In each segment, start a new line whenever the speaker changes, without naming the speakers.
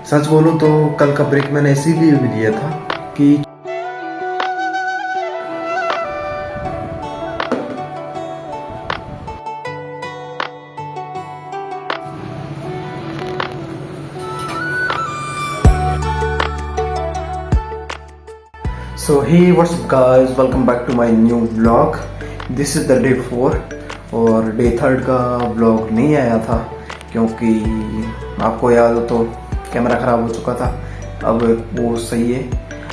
सच बोलूं तो कल का ब्रेक मैंने इसीलिए भी लिया था कि so hey what's up guys, welcome back to my new vlog. This is the day 4 और डे 3 का व्लॉग नहीं आया था क्योंकि आपको याद हो तो कैमरा ख़राब हो चुका था। अब वो सही है,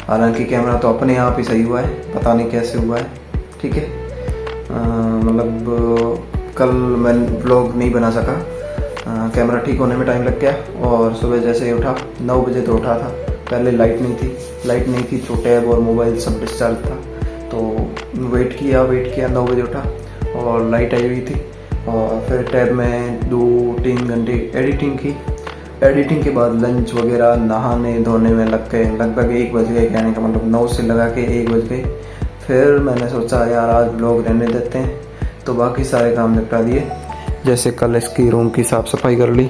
हालांकि कैमरा तो अपने आप ही सही हुआ है, पता नहीं कैसे हुआ है। ठीक है, मतलब कल मैं व्लॉग नहीं बना सका, कैमरा ठीक होने में टाइम लग गया। और सुबह जैसे ही उठा 9 बजे तो उठा था, पहले लाइट नहीं थी तो टैब और मोबाइल सब डिस्चार्ज था। तो वेट किया 9 बजे उठा और लाइट आई हुई थी। और फिर टैब में 2-3 घंटे एडिटिंग की। एडिटिंग के बाद लंच वगैरह नहाने धोने में लग गए, लगभग 1 बज गए। कहने का मतलब 9 से लगा के 1 बज गए। फिर मैंने सोचा यार आज व्लॉग रहने देते हैं, तो बाकी सारे काम निपटा दिए। जैसे कल इसकी रूम की साफ़ सफाई कर ली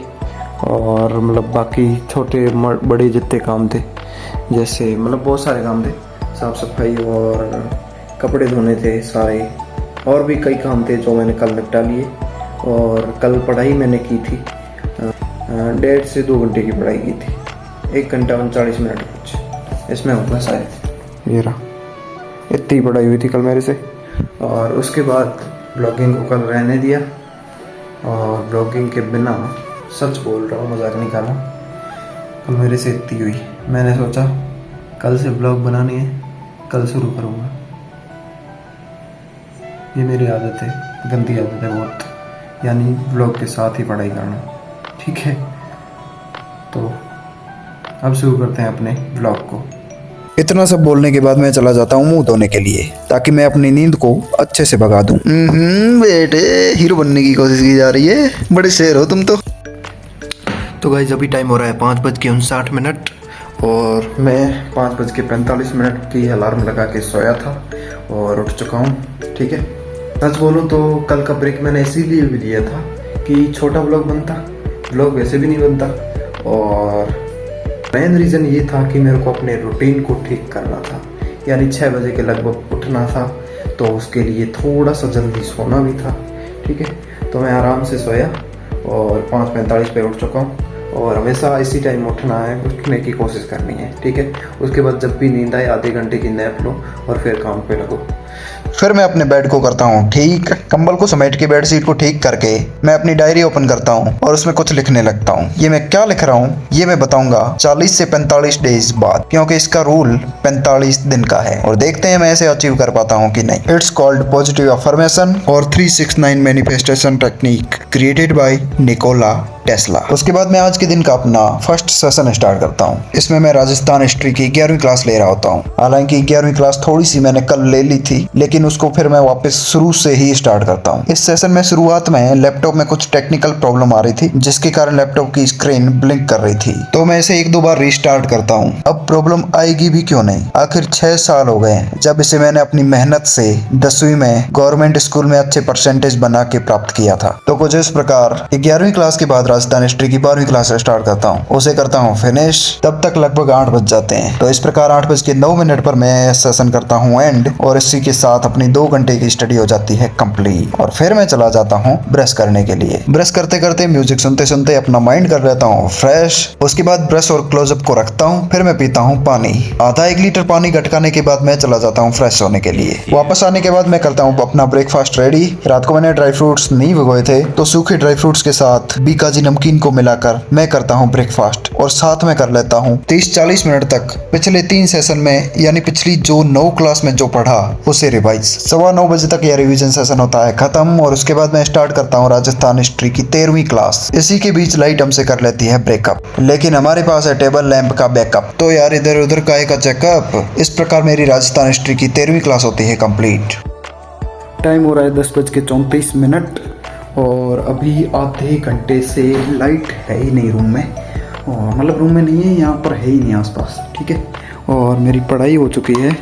और मतलब बाकी छोटे बड़े जितने काम थे, जैसे मतलब बहुत सारे काम थे, साफ़ सफाई और कपड़े धोने थे सारे, और भी कई काम थे जो मैंने कल निपटा लिए। और कल पढ़ाई मैंने की थी, 1.5 से 2 घंटे की पढ़ाई की थी, 1 घंटा 39 मिनट कुछ इसमें होता शायद। ये रहा, इतनी पढ़ाई हुई थी कल मेरे से। और उसके बाद ब्लॉगिंग को कल रहने दिया। और ब्लॉगिंग के बिना, सच बोल रहा हूँ, मजाक नहीं कर रहा, कल मेरे से इतनी हुई। मैंने सोचा कल से ब्लॉग बनानी है, कल शुरू करूँगा। ये मेरी आदत है, गंदी आदत है बहुत, यानी ब्लॉग के साथ ही पढ़ाई करना। ठीक है, तो अब शुरू करते हैं अपने ब्लॉग को।
इतना सब बोलने के बाद मैं चला जाता हूँ मुंह धोने के लिए, ताकि मैं अपनी नींद को अच्छे से भगा दूं। बेटे, हीरो बनने की कोशिश की जा रही है, बड़े शेर हो तुम तो
गाइस अभी टाइम हो रहा है 5:59 और मैं 5:45 की अलार्म लगा के सोया था और उठ चुका हूँ। ठीक है, सच बोलूँ तो कल का ब्रेक मैंने इसीलिए भी लिया था कि छोटा ब्लॉग बनता, ब्लॉग वैसे भी नहीं बनता। और मेन रीज़न ये था कि मेरे को अपने रूटीन को ठीक करना था, यानी 6 बजे के लगभग उठना था, तो उसके लिए थोड़ा सा जल्दी सोना भी था। ठीक है, तो मैं आराम से सोया और 5:45 पे उठ चुका हूँ। और हमेशा इसी टाइम उठना है, उठने की कोशिश करनी है। ठीक है, उसके बाद जब भी नींद आए आधे घंटे की नैप लो और फिर काम पे लगो।
फिर मैं अपने बेड को करता हूँ ठीक, कंबल को समेट के बेड शीट को ठीक करके मैं अपनी डायरी ओपन करता हूँ और उसमें कुछ लिखने लगता हूँ। ये मैं क्या लिख रहा हूँ ये मैं बताऊंगा 40 से 45 डेज बाद, क्योंकि इसका रूल 45 दिन का है और देखते हैं मैं इसे अचीव कर पाता हूँ कि नहीं। इट्स कॉल्ड पॉजिटिव अफर्मेशन और 369 manifestation technique created by Nikola Tesla. उसके बाद मैं आज के दिन का अपना फर्स्ट सेशन स्टार्ट करता हूँ। इसमें मैं राजस्थान हिस्ट्री की 11वीं क्लास ले रहा होता हूँ। हालांकि 11वीं क्लास थोड़ी सी मैंने कल ले ली थी, लेकिन उसको फिर मैं वापस शुरू से ही स्टार्ट करता हूँ। इस सेशन में शुरुआत में लैपटॉप में कुछ टेक्निकल प्रॉब्लम आ रही थी, जिसके कारण लैपटॉप की स्क्रीन ब्लिंक कर रही थी, तो मैं इसे 1-2 बार रीस्टार्ट करता हूँ। अब प्रॉब्लम आएगी भी क्यों नहीं, आखिर 6 साल हो गए जब इसे मैंने अपनी मेहनत से 10वीं में गवर्नमेंट स्कूल में अच्छे परसेंटेज बना के प्राप्त किया था। तो कुछ इस प्रकार 11वीं क्लास के बाद राजस्थान हिस्ट्री की 12वीं क्लास स्टार्ट करता हूँ, उसे करता हूँ फिनिश। तब तक लगभग 8 बज जाते हैं। तो इस प्रकार 8:09 पर मैं सेशन करता हूँ एंड, और इसी के साथ अपनी 2 घंटे की स्टडी हो जाती है कंप्लीट। और फिर मैं चला जाता हूँ ब्रश करने के लिए। ब्रश करते करते म्यूजिक सुनते सुनते अपना माइंड कर लेता हूँ फ्रेश। उसके बाद ब्रश और क्लोजअप को रखता हूँ, फिर मैं पीता हूँ पानी। आधा 1 लीटर पानी गटकाने के बाद मैं चला जाता हूँ फ्रेश होने के लिए। वापस आने के बाद मैं करता हूँ अपना ब्रेकफास्ट रेडी। रात को मैंने ड्राई फ्रूट्स नहीं भिगोए थे, तो सूखे ड्राई फ्रूट्स के साथ बीकाजी नमकीन को मिलाकर मैं करता हूँ ब्रेकफास्ट और साथ में कर लेता हूँ 30-40 मिनट तक पिछले 3 सेशन में, यानी पिछली जो 9 क्लास में जो पढ़ा उसे रिवाइज। 9:15 बजे तक यह रिवीजन सेशन होता है खत्म। और उसके बाद मैं स्टार्ट करता हूँ राजस्थान हिस्ट्री की 13वीं क्लास। इसी के बीच लाइट हमसे कर लेती है ब्रेकअप, लेकिन हमारे पास है टेबल लैंप का बैकअप, तो यार इधर उधर काहे का चेकअप। इस प्रकार मेरी राजस्थान हिस्ट्री की 13वीं क्लास होती है कंप्लीट।
टाइम हो रहा है 10:34 और अभी आधे घंटे से लाइट है ही नहीं रूम में, और मतलब रूम में नहीं है, यहाँ पर है ही नहीं आसपास। ठीक है, और मेरी पढ़ाई हो चुकी है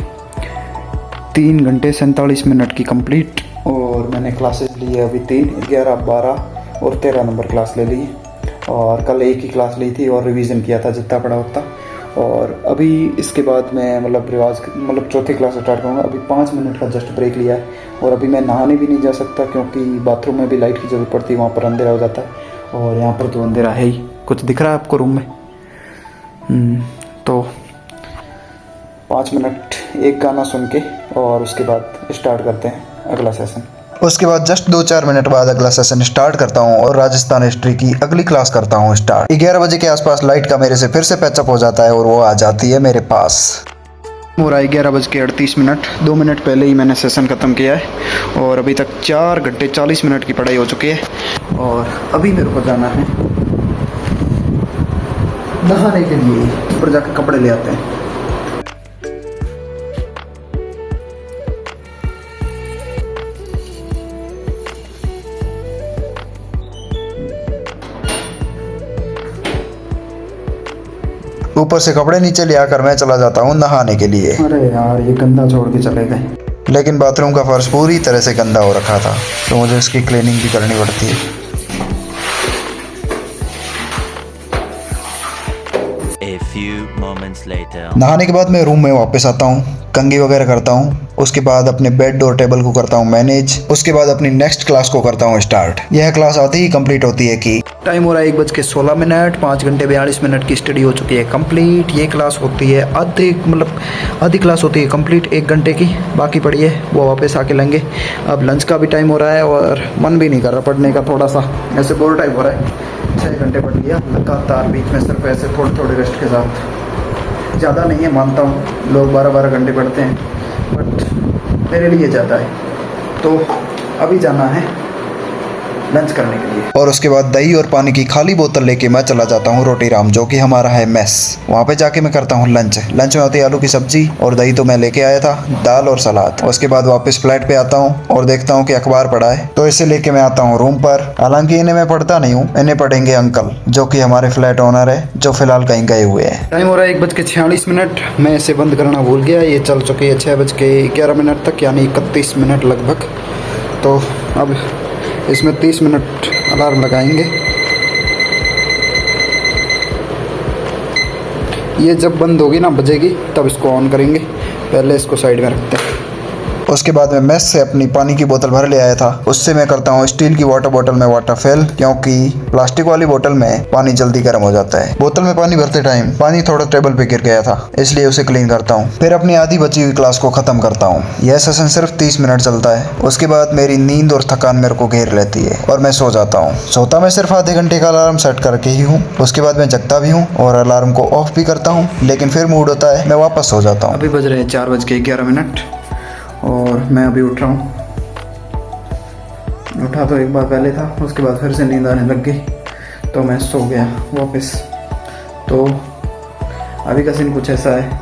3 घंटे 47 मिनट की कंप्लीट। और मैंने क्लासेस ली है अभी 3, 11, 12 और 13 नंबर क्लास ले ली। और कल एक ही क्लास ली थी और रिवीजन किया था जितना पड़ा उतना। और अभी इसके बाद मैं मतलब चौथी क्लास स्टार्ट करूँगा। अभी 5 मिनट का जस्ट ब्रेक लिया है और अभी मैं नहाने भी नहीं जा सकता क्योंकि बाथरूम में भी लाइट की ज़रूरत पड़ती है, वहाँ पर अंधेरा हो जाता है और यहाँ पर तो अंधेरा है ही। कुछ दिख रहा है आपको रूम में? तो 5 मिनट एक गाना सुन के और उसके बाद स्टार्ट करते हैं अगला सेशन।
उसके बाद जस्ट 2-4 मिनट बाद अगला सेशन स्टार्ट करता हूँ और राजस्थान हिस्ट्री की अगली क्लास करता हूँ स्टार्ट। 11 बजे के आसपास लाइट का मेरे से फिर से पैचअप हो जाता है और वो आ जाती है मेरे पास।
हो रहा है 11:38। 2 मिनट पहले ही मैंने सेशन ख़त्म किया है और अभी तक 4 घंटे 40 मिनट की पढ़ाई हो चुकी है और अभी मेरे को जाना है नहाने के लिए। ऊपर जाकर कपड़े ले आते हैं।
ऊपर से कपड़े नीचे ले आकर मैं चला जाता हूँ नहाने के लिए।
अरे यार ये गंदा छोड़ के चले गए।
लेकिन बाथरूम का फर्श पूरी तरह से गंदा हो रखा था तो मुझे इसकी क्लीनिंग भी करनी पड़ती है।
A few moments later.
नहाने के बाद मैं रूम में वापस आता हूँ, कंघी वगैरह करता हूँ, उसके बाद अपने बेड और टेबल को करता हूँ मैनेज, उसके बाद अपनी नेक्स्ट क्लास को करता हूँ स्टार्ट। यह क्लास आते ही कंप्लीट होती है कि
टाइम हो रहा है 1:16। 5 घंटे 42 मिनट की स्टडी हो चुकी है कंप्लीट। ये क्लास होती है आधी क्लास होती है कंप्लीट 1 घंटे की, बाकी पड़ी है वो वापस आके लेंगे। अब लंच का भी टाइम हो रहा है और मन भी नहीं कर रहा पढ़ने का, थोड़ा सा ऐसे बोर टाइप हो रहा है। 6 घंटे पढ़ लिया लगातार, बीच में सिर्फ ऐसे थोड़े थोड़े रेस्ट के साथ। ज़्यादा नहीं है मानता हूँ, लोग 12-12 घंटे पढ़ते हैं बट मेरे लिए ज़्यादा है। तो अभी जाना है लंच करने के लिए
और उसके बाद दही और पानी की खाली बोतल लेके मैं चला जाता हूँ रोटी राम, जो कि हमारा है मेस। वहाँ पे जाके मैं करता हूँ लंच में होती है आलू की सब्जी और दही तो मैं लेके आया था, दाल और सलाद। उसके बाद वापस फ्लैट पे आता हूँ और देखता हूँ कि अखबार पढ़ा है तो इसे लेके मैं आता हूँ रूम पर। हालांकि इन्हें मैं पढ़ता नहीं हूँ, इन्हें पढ़ेंगे अंकल जो कि हमारे फ्लैट ओनर है, जो फिलहाल कहीं गए हुए हैं।
टाइम हो रहा है 1:46। मैं इसे बंद करना भूल गया। ये चल चुकी है 6:11 तक, यानी 31 मिनट लगभग। तो अब इसमें 30 मिनट अलार्म लगाएंगे। ये जब बंद होगी ना बजेगी तब इसको ऑन करेंगे। पहले इसको साइड में रखते हैं।
उसके बाद मैं मेस से अपनी पानी की बोतल भर ले आया था, उससे मैं करता हूँ स्टील की वाटर बोतल में वाटर फिल, क्योंकि प्लास्टिक वाली बोतल में पानी जल्दी गर्म हो जाता है। बोतल में पानी भरते टाइम पानी थोड़ा टेबल पे गिर गया था, इसलिए उसे क्लीन करता हूँ। फिर अपनी आधी बची हुई क्लास को खत्म करता हूँ। यह सेशन सिर्फ 30 मिनट चलता है। उसके बाद मेरी नींद और थकान मेरे को घेर लेती है और मैं सो जाता हूँ। सोता मैं सिर्फ आधे घंटे का अलार्म सेट करके ही हूँ। उसके बाद मैं जगता भी हूँ और अलार्म को ऑफ भी करता हूँ, लेकिन फिर मूड होता है मैं वापस सो जाता हूँ।
अभी बज रहे हैं 4:11 और मैं अभी उठ रहा हूँ। उठा तो एक बार पहले था, उसके बाद फिर से नींद आने लग गई तो मैं सो गया वापस। तो अभी का सीन कुछ ऐसा है,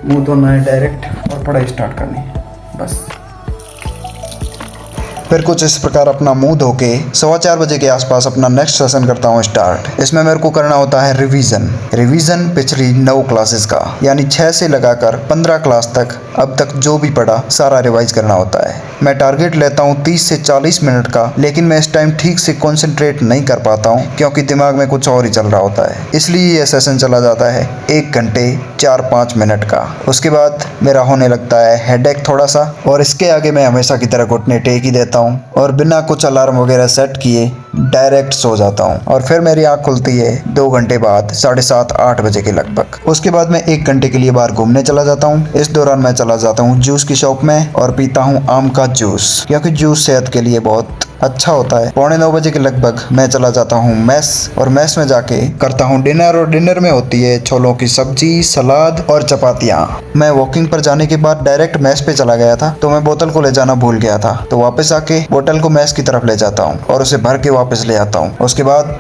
मुंह धोना है डायरेक्ट और पढ़ाई स्टार्ट करनी है बस।
फिर कुछ इस प्रकार अपना मुंह धो के 4:15 बजे के आसपास अपना नेक्स्ट सेशन करता हूँ स्टार्ट। इसमें मेरे को करना होता है रिवीजन पिछली 9 क्लासेस का, यानी 6 से लगाकर 15 क्लास तक अब तक जो भी पढ़ा सारा रिवाइज करना होता है। मैं टारगेट लेता हूँ 30 से 40 मिनट का, लेकिन मैं इस टाइम ठीक से कॉन्सेंट्रेट नहीं कर पाता हूँ क्योंकि दिमाग में कुछ और ही चल रहा होता है, इसलिए यह सेशन चला जाता है 1 घंटे 4-5 मिनट का। उसके बाद मेरा होने लगता है हेडेक थोड़ा सा और इसके आगे मैं हमेशा की तरह घुटने टेक ही देता हूँ और बिना कुछ अलार्म वगैरह सेट किए डायरेक्ट सो जाता हूँ। और फिर मेरी आँख खुलती है 2 घंटे बाद 7:30-8 बजे के लगभग। उसके बाद मैं 1 घंटे के लिए बाहर घूमने चला जाता हूँ। इस दौरान मैं चला जाता हूँ जूस की शॉप में और पीता हूँ आम का जूस, क्योंकि जूस सेहत के लिए बहुत अच्छा होता है। 8:45 बजे के लगभग मैं चला जाता हूँ मेस और मेस में जाके करता हूँ डिनर और डिनर में होती है छोलों की सब्जी, सलाद और चपातियाँ। मैं वॉकिंग पर जाने के बाद डायरेक्ट मेस पे चला गया था तो मैं बोतल को ले जाना भूल गया था, तो वापस आके बोतल को मेस की तरफ ले जाता हूँ और उसे भर के वापस ले आता हूँ। उसके बाद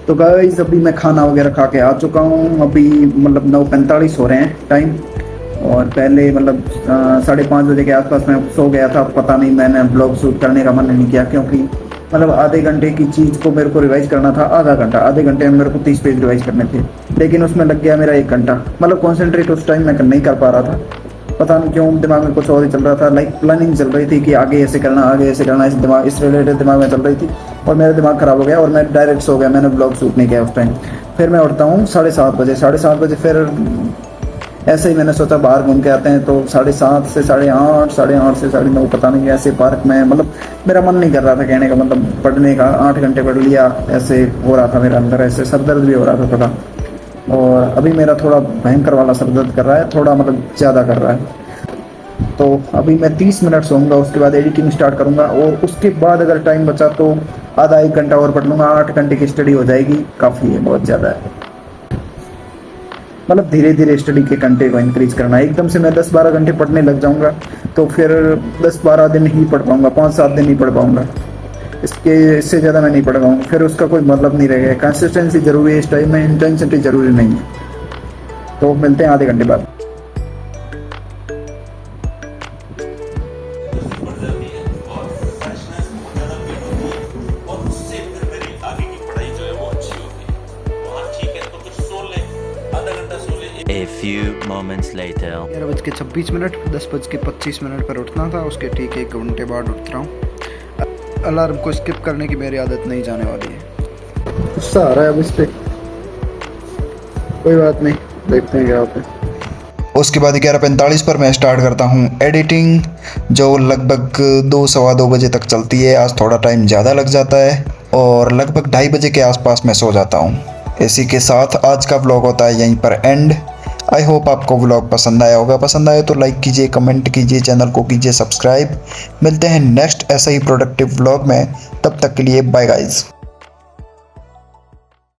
तो गाइस अभी मैं खाना वगैरह खा के आ चुका हूँ। अभी 9:45 हो रहे हैं टाइम और पहले 5:30 बजे के आसपास मैं सो गया था। पता नहीं, मैंने ब्लॉग शूट करने का मन नहीं किया क्योंकि आधे घंटे की चीज़ को मेरे को रिवाइज करना था आधे घंटे में मेरे को 30 पेज रिवाइज करने थे, लेकिन उसमें लग गया मेरा 1 घंटा। कॉन्सेंट्रेट उस टाइम मैं नहीं कर पा रहा था। पता नहीं क्यों दिमाग में कुछ और ही चल रहा था, लाइक प्लानिंग चल रही थी कि आगे ऐसे करना, आगे ऐसे करना, इस रिलेटेड दिमाग में चल रही थी और मेरा दिमाग ख़राब हो गया और मैं डायरेक्ट सो गया। मैंने ब्लॉग शूट नहीं किया उस टाइम। फिर मैं उठता हूँ 7:30 बजे। 7:30 बजे फिर ऐसे ही मैंने सोचा बाहर घूम के आते हैं, तो 7:30 से 8:30, 8:30 से 9:30 पता नहीं ऐसे पार्क में, मतलब मेरा मन नहीं कर रहा था कहने का मतलब पढ़ने का। 8 घंटे पढ़ लिया, ऐसे हो रहा था मेरे अंदर, ऐसे सर दर्द भी हो रहा था थोड़ा। और अभी मेरा थोड़ा भयंकर वाला सर दर्द कर रहा है, थोड़ा मतलब ज़्यादा कर रहा है। तो अभी मैं 30 मिनट सोऊंगा, उसके बाद एडिटिंग स्टार्ट करूंगा और उसके बाद अगर टाइम बचा तो आधा 1 घंटा और पढ़ लूँगा। 8 घंटे की स्टडी हो जाएगी, काफ़ी है, बहुत ज़्यादा है। मतलब धीरे धीरे स्टडी के घंटे को इंक्रीज करना है। एकदम से मैं 10-12 घंटे पढ़ने लग जाऊंगा तो फिर 10-12 दिन ही पढ़ पाऊंगा, 5-7 दिन ही पढ़ पाऊंगा, इससे ज़्यादा मैं नहीं पढ़ पाऊंगा। फिर उसका कोई मतलब नहीं रहेगा। कंसिस्टेंसी जरूरी है इस टाइम में, इंटेंसिटी जरूरी नहीं है। तो मिलते हैं आधे घंटे बाद।
A few moments later.
11:26, 10:25 पर उठना था, उसके ठीक 1 घंटे बाद उठ रहा हूँ। अलार्म को स्किप करने की मेरी आदत नहीं जाने वाली है। गुस्सा आ रहा है अब इस पर, कोई बात नहीं, देखते हैं क्या होता है।
उसके बाद 11:45 पर मैं स्टार्ट करता हूँ एडिटिंग, जो लगभग 2-2:15 बजे तक चलती है। आज थोड़ा टाइम ज़्यादा लग जाता है और लगभग 2:30 बजे के आसपास मैं सो जाता हूँ। इसी के साथ आज का व्लॉग होता है यहीं पर एंड। आई होप आपको व्लॉग पसंद आया होगा। पसंद आए तो लाइक कीजिए, कमेंट कीजिए, चैनल को कीजिए सब्सक्राइब। मिलते हैं नेक्स्ट ऐसा ही प्रोडक्टिव व्लॉग में, तब तक के लिए बाय गाइज।